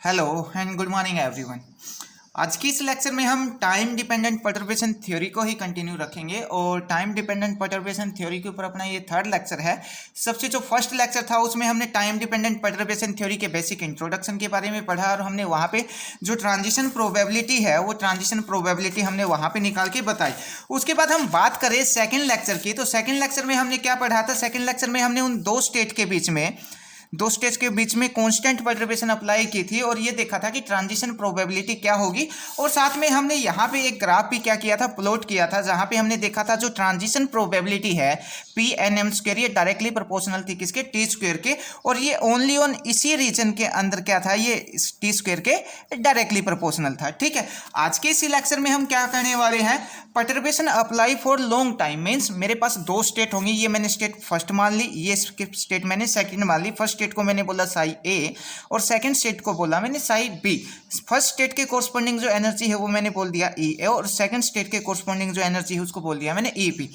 Hello and good morning everyone. आज की इस लेक्चर में हम टाइम डिपेंडेंट परटर्बेशन थ्योरी को ही कंटिन्यू रखेंगे और टाइम डिपेंडेंट परटर्बेशन थ्योरी के ऊपर अपना ये थर्ड लेक्चर है। सबसे जो फर्स्ट लेक्चर था उसमें हमने टाइम डिपेंडेंट परटर्बेशन थ्योरी के बेसिक इंट्रोडक्शन के बारे में पढ़ा और हमने वहाँ पे जो ट्रांजिशन प्रोबेबिलिटी है वो ट्रांजिशन प्रोबेबिलिटी हमने वहाँ पे निकाल के बताई। उसके बाद हम बात करें सेकेंड लेक्चर की, तो सेकेंड लेक्चर में हमने क्या पढ़ा था। सेकेंड लेक्चर में हमने उन दो स्टेट्स के बीच में कांस्टेंट परटर्बेशन अप्लाई की थी और ये देखा था कि ट्रांजिशन प्रोबेबिलिटी क्या होगी। और साथ में हमने यहाँ पे एक ग्राफ भी क्या किया था, प्लॉट किया था, जहाँ पे हमने देखा था जो ट्रांजिशन प्रोबेबिलिटी है P(n)m², ये डायरेक्टली प्रोपोर्शनल थी किसके, T² के, और ये ओनली ऑन इसी रीजन के अंदर क्या था, ये T² के डायरेक्टली प्रोपोर्शनल था। ठीक है, आज के इस लेक्चर में हम क्या करने वाले हैं, perturbation apply for long time. Means मेरे पास दो स्टेट होंगी, ये मैंने स्टेट फर्स्ट मान ली, ये स्टेट मैंने सेकंड मान ली। फर्स्ट स्टेट को मैंने बोला साई ए और सेकंड स्टेट को बोला मैंने साई बी। फर्स्ट स्टेट के कोरस्पोंडिंग जो एनर्जी है वो मैंने बोल दिया ई ए और सेकंड स्टेट के कोरस्पोंडिंग जो एनर्जी है उसको बोल दिया मैंने ई बी।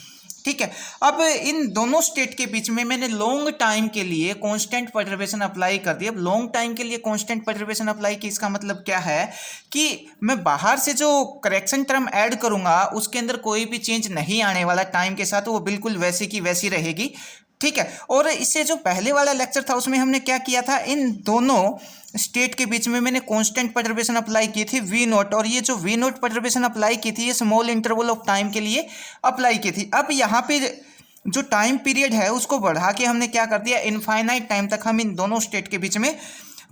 ठीक है, अब इन दोनों स्टेट के बीच में मैंने लॉन्ग टाइम के लिए कांस्टेंट परटर्बेशन अप्लाई कर दी। अब लॉन्ग टाइम के लिए कांस्टेंट परटर्बेशन अप्लाई की, इसका मतलब क्या है कि मैं बाहर से जो करेक्शन टर्म ऐड करूंगा उसके अंदर कोई भी चेंज नहीं आने वाला टाइम के साथ, वो बिल्कुल वैसी की वैसी रहेगी। ठीक है, और इससे जो पहले वाला लेक्चर था उसमें हमने क्या किया था, इन दोनों स्टेट के बीच में मैंने कांस्टेंट परटर्बेशन अप्लाई की थी V0, और ये जो V0 परटर्बेशन अप्लाई की थी ये स्मॉल इंटरवल ऑफ टाइम के लिए अप्लाई की थी। अब यहाँ पे जो टाइम पीरियड है उसको बढ़ा के हमने क्या कर दिया, इनफाइनाइट टाइम तक हम इन दोनों स्टेट के बीच में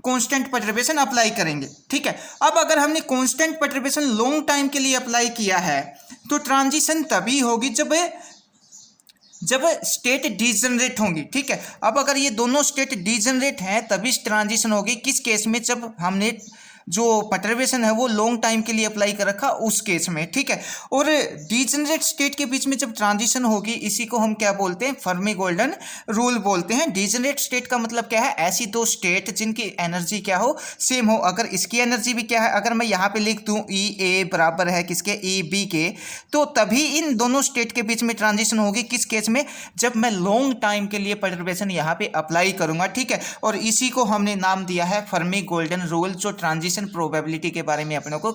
कांस्टेंट परटर्बेशन अप्लाई करेंगे। ठीक है, अब अगर हमने कांस्टेंट परटर्बेशन लॉन्ग टाइम के लिए अप्लाई किया है तो ट्रांजिशन तभी होगी जब स्टेट डीजनरेट होंगी। ठीक है, अब अगर ये दोनों स्टेट डीजनरेट हैं तभी ट्रांजिशन होगी। किस केस में, जब हमने जो परटर्बेशन है वो लॉन्ग टाइम के लिए अप्लाई कर रखा उस केस में। ठीक है, और डीजनरेट स्टेट के बीच में जब ट्रांजिशन होगी इसी को हम क्या बोलते हैं, फर्मी गोल्डन रूल बोलते हैं। डीजनरेट स्टेट का मतलब क्या है, ऐसी दो स्टेट जिनकी एनर्जी क्या हो, सेम हो। अगर इसकी एनर्जी भी क्या है, अगर मैं यहाँ पे लिख दूँ ई ए बराबर है किसके, ई बी के, तो तभी इन दोनों स्टेट के बीच में ट्रांजिशन होगी। किस केस में, जब मैं लॉन्ग टाइम के लिए परटर्बेशन यहाँ पे अप्लाई करूँगा। ठीक है, और इसी को हमने नाम दिया है फर्मी गोल्डन रूल, जो ट्रांजिशन प्रोबेबिलिटी के बारे में अपने को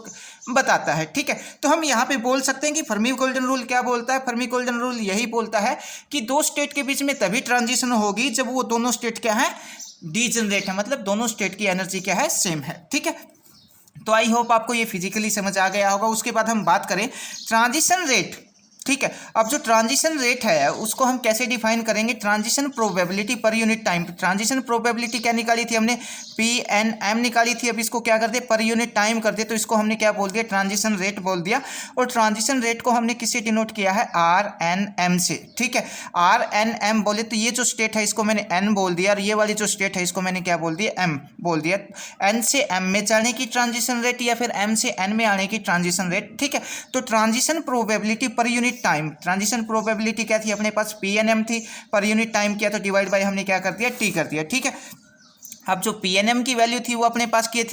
बताता है। ठीक है, तो हम यहाँ पे बोल सकते हैं कि फर्मी गोल्डन रूल क्या बोलता है, फर्मी गोल्डन रूल यही बोलता है कि दो स्टेट के बीच में तभी ट्रांजिशन होगी जब वो दोनों स्टेट क्या है, डीजनरेट है, मतलब दोनों स्टेट की एनर्जी क्या है, सेम है। ठीक है, तो आई होप आपको ये फिजिकली समझ आ गया होगा। उसके बाद हम बात करें ट्रांजिशन रेट। ठीक है, अब जो ट्रांजिशन रेट है उसको हम कैसे डिफाइन करेंगे, transition probability per unit time. Transition probability क्या निकाली थी हमने, P(n)m निकाली थी। अब इसको क्या कर दे, पर यूनिट टाइम कर दे, तो इसको हमने क्या बोल दिया, ट्रांजिशन रेट बोल दिया। और ट्रांजिशन रेट को हमने किससे डिनोट किया है, R(n)m से। ठीक है, R(n)m बोले तो ये जो स्टेट है इसको मैंने n बोल दिया और ये वाली जो स्टेट है इसको मैंने क्या बोल दिया, m बोल दिया। n से m में जाने की ट्रांजिशन रेट या फिर m से n में आने की ट्रांजिशन रेट। ठीक है, तो transition probability per unit time, transition probability क्या थी अपने पास, P(n)m थी, पर यूनिट टाइम किया तो डिवाइड बाय हमने क्या कर दिया, T कर दिया। ठीक है, अब जो P(n)m की वैल्यू थी वो अपने पास क्या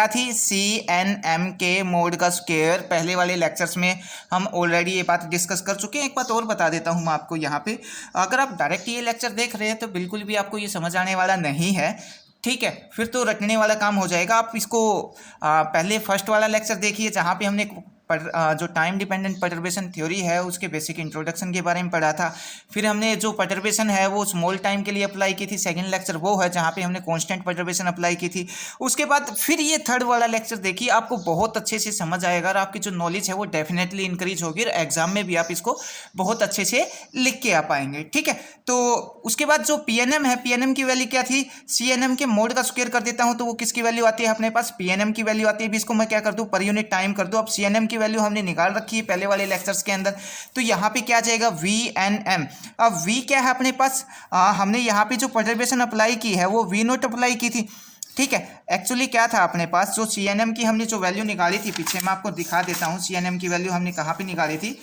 थी, C(n)m के मोड का स्क्वायर। पहले वाले लेक्चर्स में हम ऑलरेडी ये बात डिस्कस कर चुके हैं। एक बात और बता देता हूँ मैं आपको यहाँ पे, अगर आप डायरेक्ट ये लेक्चर देख रहे हैं तो बिल्कुल भी आपको ये समझ आने वाला नहीं है। ठीक है, फिर तो रटने वाला काम हो जाएगा। आप इसको पहले फर्स्ट वाला लेक्चर देखिए जहाँ पे हमने जो टाइम डिपेंडेंट परटर्बेशन थ्योरी है उसके बेसिक इंट्रोडक्शन के बारे में पढ़ा था। फिर हमने जो परटर्बेशन है वो स्मॉल टाइम के लिए अप्लाई की थी, सेकंड लेक्चर वो है जहाँ पे हमने कांस्टेंट परटर्बेशन अप्लाई की थी। उसके बाद फिर ये थर्ड वाला लेक्चर देखिए, आपको बहुत अच्छे से समझ आएगा और आपकी जो नॉलेज है वो डेफिनेटली इंक्रीज होगी और एग्जाम में भी आप इसको बहुत अच्छे से लिख के आ पाएंगे। ठीक है, तो उसके बाद जो P(n)m है, P(n)m की वैल्यू क्या थी, C(n)m के मोड का स्क्वायर कर देता हूँ तो वो किसकी वैल्यू आती है अपने पास, P(n)m की वैल्यू आती है। इसको मैं क्या कर दूँ, पर यूनिट टाइम कर दूँ। अब C(n)m की वैल्यू हमने निकाल रखी है पहले वाले लेक्चर्स के अंदर, तो यहाँ पे क्या आ जाएगा, V(n)m। अब V क्या है अपने पास, हमने यहाँ पे जो परटर्बेशन अप्लाई की है वो V0 अप्लाई की थी। ठीक है, एक्चुअली क्या था अपने पास, जो C(n)m की हमने जो वैल्यू निकाली थी, पीछे मैं आपको दिखा देता हूँ C(n)m की वैल्यू हमने कहाँ पे निकाली थी,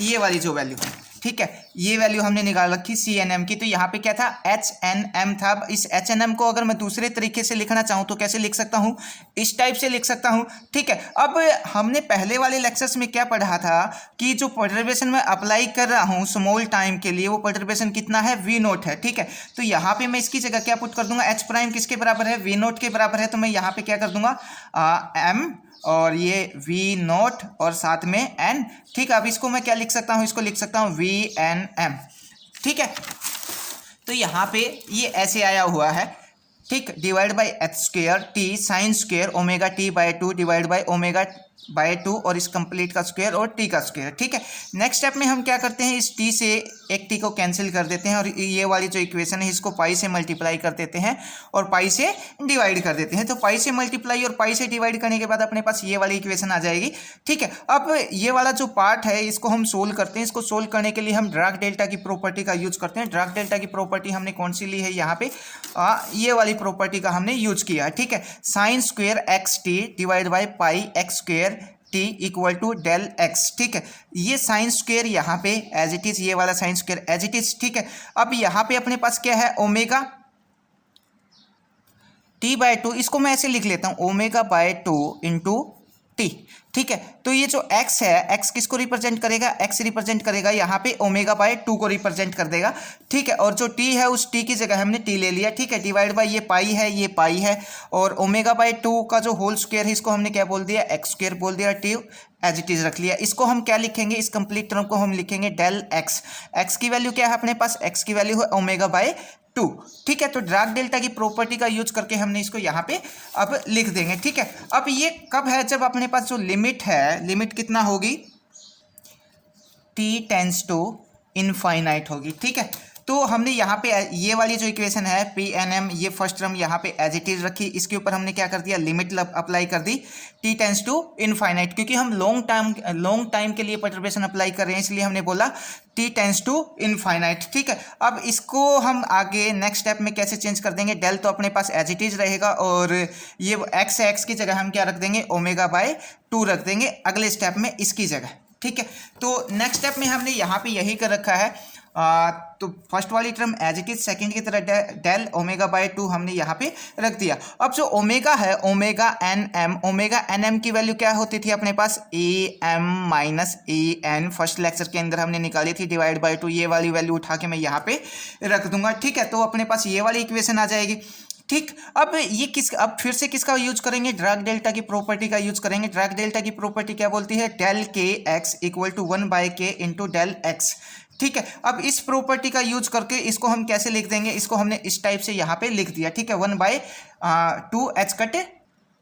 ये वाली जो वैल्यू है। ठीक है, ये वैल्यू हमने निकाल रखी CNM की। तो यहाँ पे क्या था, HNM था। अब इस HNM को अगर मैं दूसरे तरीके से लिखना चाहूँ तो कैसे लिख सकता हूँ, इस टाइप से लिख सकता हूँ। ठीक है, अब हमने पहले वाले लेक्चर्स में क्या पढ़ा था कि जो परटर्बेशन मैं अप्लाई कर रहा हूँ स्मॉल टाइम के लिए, वो परटर्बेशन कितना है, V0 है। ठीक है, तो यहाँ पे मैं इसकी जगह क्या पुट कर दूंगा, H प्राइम किसके बराबर है, V0 के बराबर है। तो मैं यहाँ पे क्या कर दूंगा, M और ये V0 और साथ में N। ठीक है, अब इसको मैं क्या लिख सकता हूँ, इसको लिख सकता हूँ VNM। ठीक है, तो यहाँ पे ये ऐसे आया हुआ है। ठीक, divide by h² t sine square omega t by 2 divide by omega by 2 और इस कंप्लीट का स्क्वायर और t का स्क्वायर। ठीक है, नेक्स्ट स्टेप में हम क्या करते हैं, इस t से एक t को कैंसिल कर देते हैं और ये वाली जो इक्वेशन है इसको पाई से मल्टीप्लाई कर देते हैं और पाई से डिवाइड कर देते हैं। तो पाई से मल्टीप्लाई और पाई से डिवाइड करने के बाद अपने पास ये वाली इक्वेशन आ जाएगी। ठीक है, अब ये वाला जो पार्ट है इसको हम सोल्व करते हैं। इसको सोल्व करने के लिए हम ड्राग डेल्टा की प्रॉपर्टी का यूज करते हैं। ड्राग डेल्टा की प्रॉपर्टी हमने कौन सी ली है, यहाँ पे ये वाली प्रॉपर्टी का हमने यूज किया। ठीक है, sine square x t divide by pi x square t equal to del x. ठीक है, ये साइन स्क्वेयर यहाँ पे एज इट इज, ये वाला sine square as it is. ठीक है, अब यहाँ पे अपने पास क्या है, ओमेगा टी बाय 2, इसको मैं ऐसे लिख लेता हूँ, ओमेगा बाय 2 इंटू टी। ठीक है, तो ये जो x है, x किसको रिप्रेजेंट करेगा, x रिप्रेजेंट करेगा यहाँ पे ओमेगा बाय 2 को रिप्रेजेंट कर देगा। ठीक है, और जो t है उस t की जगह हमने t ले लिया। ठीक है, डिवाइड बाय ये पाई है, ये पाई है, और ओमेगा बाय 2 का जो होल स्क्वायर है इसको हमने क्या बोल दिया, एक्स स्क्वायर बोल दिया, t एज इट इज रख लिया। इसको हम क्या लिखेंगे, इस कंप्लीट टर्म को हम लिखेंगे डेल एक्स। एक्स की वैल्यू क्या है अपने पास, एक्स की वैल्यू है ओमेगा बाय 2। ठीक है, तो ड्राग डेल्टा की प्रॉपर्टी का यूज करके हमने इसको यहाँ पे अब लिख देंगे। ठीक है, अब ये कब है, जब अपने पास जो लिमिट है, लिमिट कितना होगी, t टेंस टू इनफाइनाइट होगी। ठीक है, तो हमने यहाँ पे ये वाली जो इक्वेशन है PNM, ये फर्स्ट टर्म यहाँ पे एज इट इज रखी, इसके ऊपर हमने क्या कर दिया, लिमिट अप्लाई कर दी t टेंस टू इनफाइनाइट, क्योंकि हम लॉन्ग टाइम के लिए परटर्बेशन अप्लाई कर रहे हैं, इसलिए हमने बोला t टेंस टू इनफाइनाइट। ठीक है, अब इसको हम आगे नेक्स्ट स्टेप में कैसे चेंज कर देंगे, डेल तो अपने पास एज इट इज रहेगा और ये x है, x की जगह हम क्या रख देंगे, ओमेगा बाय 2 रख देंगे अगले स्टेप में इसकी जगह। ठीक है, तो नेक्स्ट स्टेप में हमने यहाँ पे यही कर रखा है। तो फर्स्ट वाली term as it is, second की तरह डेल ओमेगा बाय 2 हमने यहाँ पे रख दिया। अब जो ओमेगा है, ओमेगा एन एम की वैल्यू क्या होती थी अपने पास, A M minus A N, first lecture के अंदर हमने निकाली थी, डिवाइड बाय 2। ये वाली वैल्यू उठा के मैं यहाँ पे रख दूंगा। ठीक है, तो अपने पास ये वाली इक्वेशन आ जाएगी। ठीक, अब ये अब फिर से किसका यूज करेंगे, ड्राग डेल्टा की प्रॉपर्टी का यूज करेंगे। ड्राग डेल्टा की प्रॉपर्टी क्या बोलती है, डेल के एक्स इक्वल टू 1 बाय के इंटू डेल एक्स। ठीक है, अब इस प्रॉपर्टी का यूज करके इसको हम कैसे लिख देंगे, इसको हमने इस टाइप से यहाँ पे लिख दिया। ठीक है, 1 बाय 2 एच कट।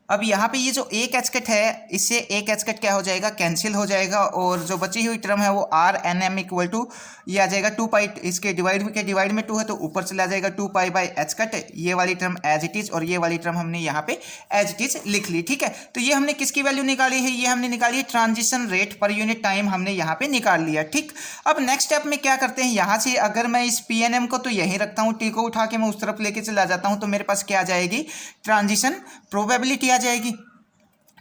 अब यहाँ पे ये जो एक एच कट है, इससे एक एच कट क्या हो जाएगा, कैंसिल हो जाएगा, और जो बची हुई टर्म है वो R N M equal to ये आ जाएगा 2 पाई, इसके डिवाइड में 2 है तो ऊपर चला जाएगा 2 पाई बाई एच कट। ये वाली टर्म एज इट इज और ये वाली टर्म हमने यहाँ पे एज इट इज लिख ली। ठीक है, तो ये हमने किसकी वैल्यू निकाली है, ये हमने निकाली है transition rate per unit time, हमने यहाँ पे निकाल लिया। ठीक, अब नेक्स्ट स्टेप में क्या करते हैं, यहाँ से अगर मैं इस PNM को तो यहीं रखता हूँ, टी को उठा के मैं उस तरफ लेके चला जाता हूँ, तो मेरे पास क्या आ जाएगी, ट्रांजिशन प्रोबेबिलिटी आ जाएगी।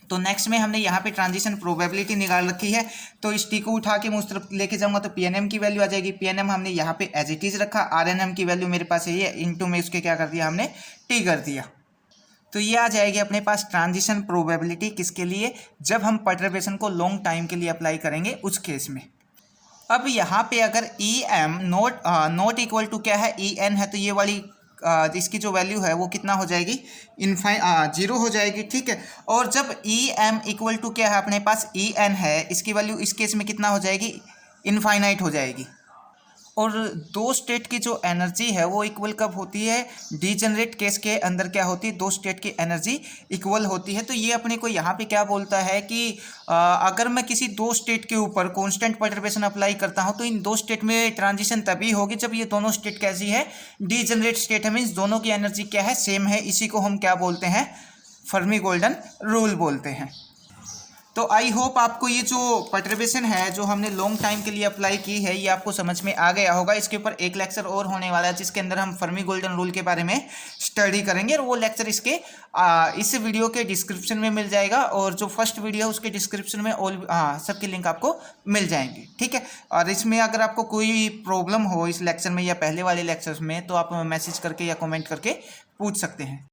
तो नेक्स्ट में हमने यहाँ पे ट्रांजिशन प्रोबेबिलिटी निकाल रखी है, तो इस टी को उठा के मैं उस तरफ लेके जाऊंगा तो PNM की वैल्यू आ जाएगी। PNM हमने यहाँ पे एज इट इज रखा, RNM की वैल्यू मेरे पास है ये, इनटू में उसके क्या कर दिया हमने, टी कर दिया। तो ये आ जाएगी अपने पास ट्रांजिशन प्रोबेबिलिटी, किसके लिए, जब हम परटर्बेशन को लॉन्ग टाइम के लिए अप्लाई करेंगे उस केस में। अब यहाँ पे अगर EM नॉट इक्वल टू क्या है, EN है, तो ये वाली इसकी जो वैल्यू है वो कितना हो जाएगी, 0 हो जाएगी। ठीक है, और जब EM इक्वल टू क्या है अपने पास, EN है, इसकी वैल्यू इस केस में कितना हो जाएगी, इनफाइनाइट हो जाएगी। और दो स्टेट की जो एनर्जी है वो इक्वल कब होती है, डीजेनरेट केस के अंदर क्या होती है, दो स्टेट की एनर्जी इक्वल होती है। तो ये अपने को यहाँ पे क्या बोलता है कि अगर मैं किसी दो स्टेट के ऊपर कांस्टेंट परटर्बेशन अप्लाई करता हूँ तो इन दो स्टेट में ट्रांजिशन तभी होगी जब ये दोनों स्टेट कैसी है, डीजेनरेट स्टेट है, मीन्स दोनों की एनर्जी क्या है, सेम है। इसी को हम क्या बोलते हैं, फर्मी गोल्डन रूल बोलते हैं। तो आई होप आपको ये जो पर्टर्बेशन है जो हमने लॉन्ग टाइम के लिए अप्लाई की है ये आपको समझ में आ गया होगा। इसके ऊपर एक लेक्चर और होने वाला है जिसके अंदर हम फर्मी गोल्डन रूल के बारे में स्टडी करेंगे, और वो लेक्चर इस वीडियो के डिस्क्रिप्शन में मिल जाएगा, और जो फर्स्ट वीडियो है उसके डिस्क्रिप्शन में ऑल सबके लिंक आपको मिल जाएंगे, ठीक है। और इसमें अगर आपको कोई प्रॉब्लम हो इस लेक्चर में या पहले वाले लेक्चर्स में तो आप मैसेज करके या कमेंट करके पूछ सकते हैं।